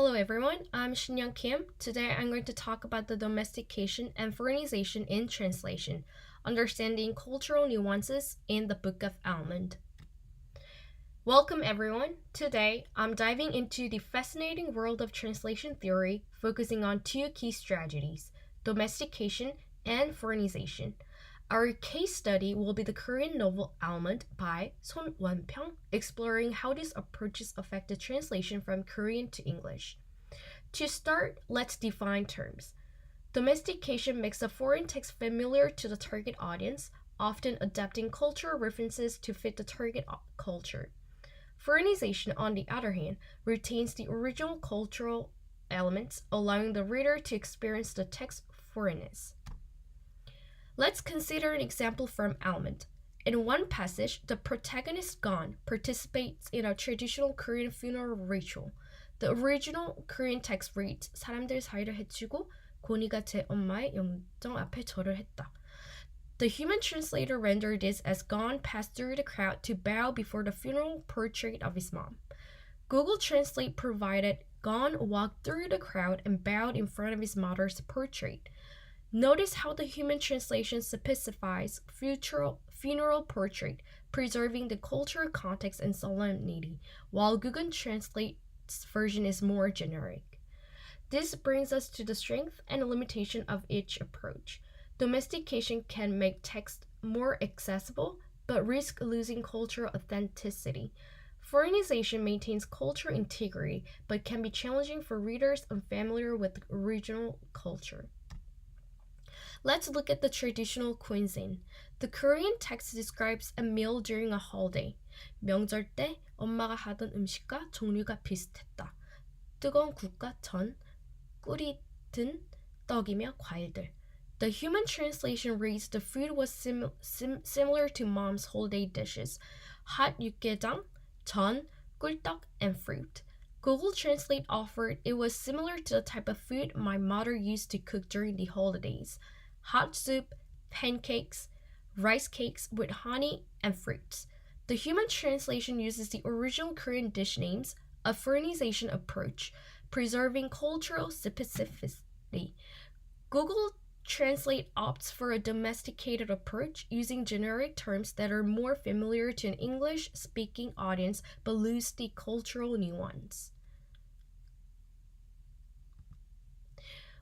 Hello everyone, I'm Shinyoung Kim. Today I'm going to talk about the domestication and foreignization in translation, understanding cultural nuances in the Book of Almond. Welcome everyone. Today I'm diving into the fascinating world of translation theory, focusing on two key strategies, domestication and foreignization. Our case study will be the Korean novel Almond by Son Won-pyong, exploring how these approaches affect the translation from Korean to English. To start, let's define terms. Domestication makes a foreign text familiar to the target audience, often adapting cultural references to fit the target culture. Foreignization, on the other hand, retains the original cultural elements, allowing the reader to experience the text's foreignness. Let's consider an example from Almond. In one passage, the protagonist Gon participates in a traditional Korean funeral ritual. The original Korean text reads, 사람들 사이를 해치고 고니가 제 엄마의 영정 앞에 절을 했다. The human translator rendered this as Gon passed through the crowd to bow before the funeral portrait of his mom. Google Translate provided Gon walked through the crowd and bowed in front of his mother's portrait. Notice how the human translation specifies funeral portrait, preserving the cultural context and solemnity, while Google Translate's version is more generic. This brings us to the strength and limitation of each approach. Domestication can make text more accessible, but risk losing cultural authenticity. Foreignization maintains cultural integrity, but can be challenging for readers unfamiliar with original culture. Let's look at the traditional cuisine. The Korean text describes a meal during a holiday. 명절 때 엄마가 하던 음식과 종류가 비슷했다. 뜨거운 국과 전, 꿀이 든 떡이며 과일들. The human translation reads the food was similar to mom's holiday dishes. hot 육개장, 전, 꿀떡, and fruit. Google Translate offered it was similar to the type of food my mother used to cook during the holidays. Hot soup, pancakes, rice cakes with honey and fruits. The human translation uses the original Korean dish names, a foreignization approach, preserving cultural specificity. Google Translate opts for a domesticated approach, using generic terms that are more familiar to an English-speaking audience but lose the cultural nuance.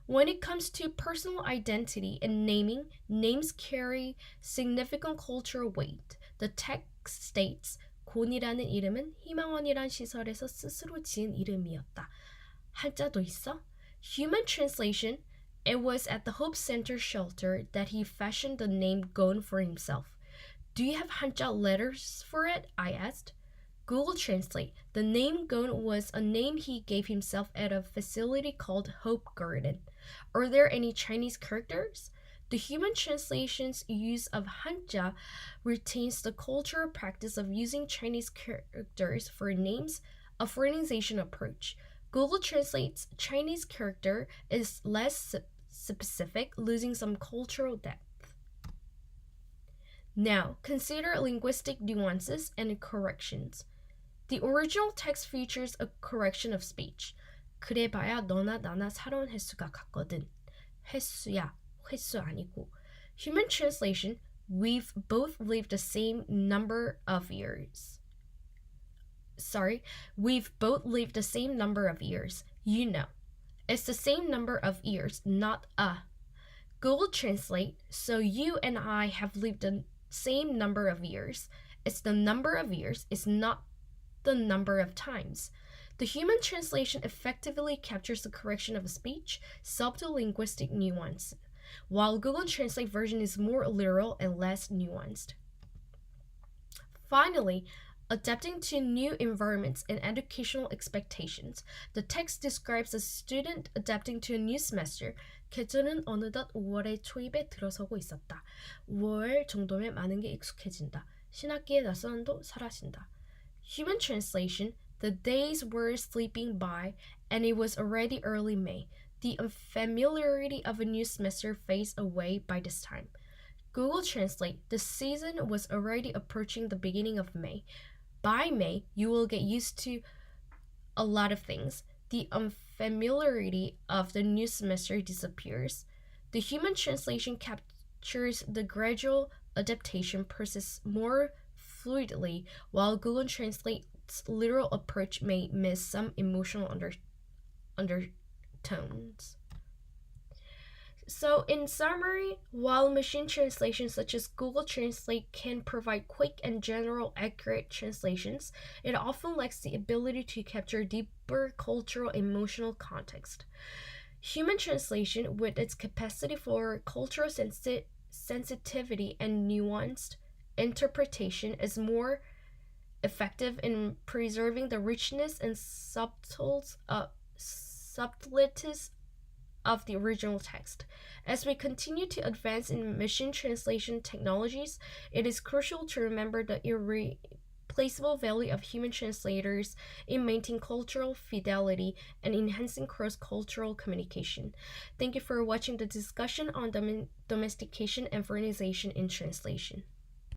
When it comes to personal identity and naming, names carry significant cultural weight. The text states, 곤이라는 이름은 희망원이란 시설에서 스스로 지은 이름이었다. 한자도 있어? Human translation, it was at the Hope Center shelter that he fashioned the name Gon for himself. Do you have Hanja letters for it? I asked. Google Translate, the name Gon was a name he gave himself at a facility called Hope Garden. Are there any Chinese characters? The human translation's use of Hanja retains the cultural practice of using Chinese characters for names, a foreignization approach. Google Translate's Chinese character is less specific, losing some cultural depth. Now, consider linguistic nuances and corrections. The original text features a correction of speech. 그래봐야 너나 나나 살아온 횟수가 같거든. 횟수야, 횟수 아니고. Human translation, we've both lived the same number of years. We've both lived the same number of years. You know. It's the same number of years, not a. Google Translate, so you and I have lived the same number of years. It's the number of years, it's not the number of times. The human translation effectively captures the correction of speech, subtle linguistic nuance, while Google Translate version is more literal and less nuanced. Finally, adapting to new environments and educational expectations. The text describes a student adapting to a new semester. 계절은 어느덧 5월의 초입에 들어서고 있었다. 5월 정도면 많은 게 익숙해진다. 신학기의 낯선도 사라진다. Human translation, the days were slipping by, and it was already early May. The unfamiliarity of a new semester fades away by this time. Google Translate, the season was already approaching the beginning of May. By May, you will get used to a lot of things. the unfamiliarity of the new semester disappears. The human translation captures the gradual adaptation process more fluidly, while Google Translate's literal approach may miss some emotional undertones. So, in summary, while machine translation such as Google Translate can provide quick and general accurate translations, it often lacks the ability to capture deeper cultural emotional context. Human translation, with its capacity for cultural sensitivity and nuanced interpretation, is more effective in preserving the richness and subtleties of the original text. As we continue to advance in machine translation technologies, it is crucial to remember the irreplaceable value of human translators in maintaining cultural fidelity and enhancing cross-cultural communication. Thank you for watching the discussion on domestication and foreignization in translation.